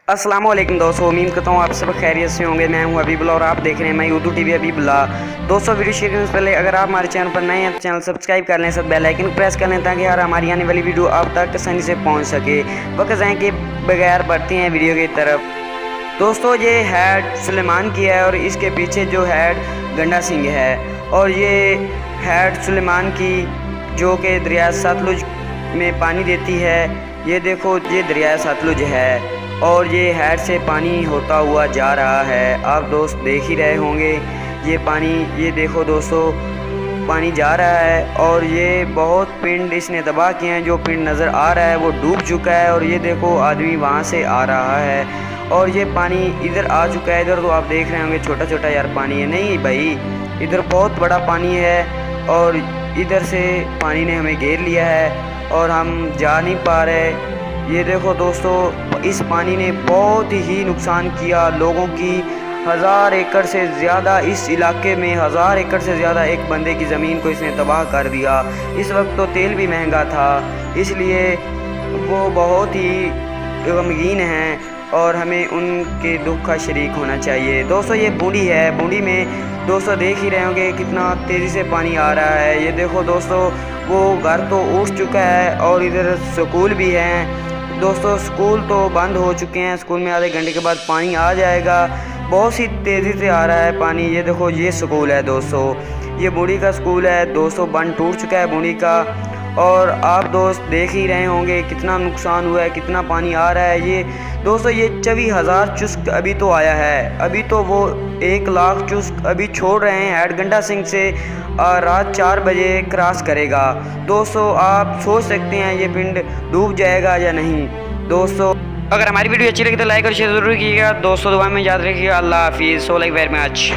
अस्सलाम वालेकुम दोस्तों, उम्मीद करता हूँ आप सब खैरियत से होंगे। मैं हूँ अबीबुल्ला और आप देख रहे हैं मैं उर्दू टीवी अबीबुल्ला। दोस्तों, वीडियो शुरू करने से पहले अगर आप हमारे चैनल पर नए हैं तो चैनल सब्सक्राइब कर लें, साथ बेल आइकन प्रेस कर लें ताकि हर हमारी आने वाली वीडियो आप तक आसानी से पहुँच सके। वक्त जाए के बगैर बढ़ते हैं वीडियो की तरफ। दोस्तों, ये हैड सुलेमान की है और इसके पीछे जो हैड गंडा सिंह है। और ये हैड सुलेमान की जो कि दरिया सतलुज में पानी देती है। ये देखो, ये दरिया सतलुज है और ये हैड से पानी होता हुआ जा रहा है। आप दोस्त देख ही रहे होंगे ये पानी, ये देखो दोस्तों, पानी जा रहा है और ये बहुत पिंड इसने तबाह किए हैं। जो पिंड नज़र आ रहा है वो डूब चुका है और ये देखो आदमी वहाँ से आ रहा है और ये पानी इधर आ चुका है। इधर तो आप देख रहे होंगे छोटा छोटा यार पानी है, नहीं भाई, इधर बहुत बड़ा पानी है और इधर से पानी ने हमें घेर लिया है और हम जा नहीं पा रहे। ये देखो दोस्तों, इस पानी ने बहुत ही नुकसान किया लोगों की। 1000 एकड़ से ज़्यादा इस इलाके में 1000 एकड़ से ज़्यादा एक बंदे की ज़मीन को इसने तबाह कर दिया। इस वक्त तो तेल भी महंगा था, इसलिए वो बहुत ही गमगीन हैं और हमें उनके दुख का शरीक होना चाहिए। दोस्तों, ये बूंदी है, बूंदी में दोस्तों देख ही रहे होंगे कितना तेज़ी से पानी आ रहा है। ये देखो दोस्तों, वो घर तो उठ चुका है और इधर स्कूल भी हैं। दोस्तों, स्कूल तो बंद हो चुके हैं, स्कूल में आधे घंटे के बाद पानी आ जाएगा। बहुत सी तेज़ी से आ रहा है पानी। ये देखो, ये स्कूल है दोस्तों, ये बूढ़ी का स्कूल है दोस्तों, बंद टूट चुका है बूढ़ी का। और आप दोस्त देख ही रहे होंगे कितना नुकसान हुआ है, कितना पानी आ रहा है। ये दोस्तों, ये 24,000 चुस्क अभी तो आया है, अभी तो वो 1 लाख चुस्क अभी छोड़ रहे हैं हैड गंडा सिंह से। रात 4 बजे क्रॉस करेगा। दोस्तों, आप सोच सकते हैं ये पिंड डूब जाएगा या नहीं। दोस्तों, अगर हमारी वीडियो अच्छी लगी तो लाइक और शेयर ज़रूर कीजिएगा। दोस्तों, दुआ में याद रखिएगा। अल्लाह हाफिज़। So like very much.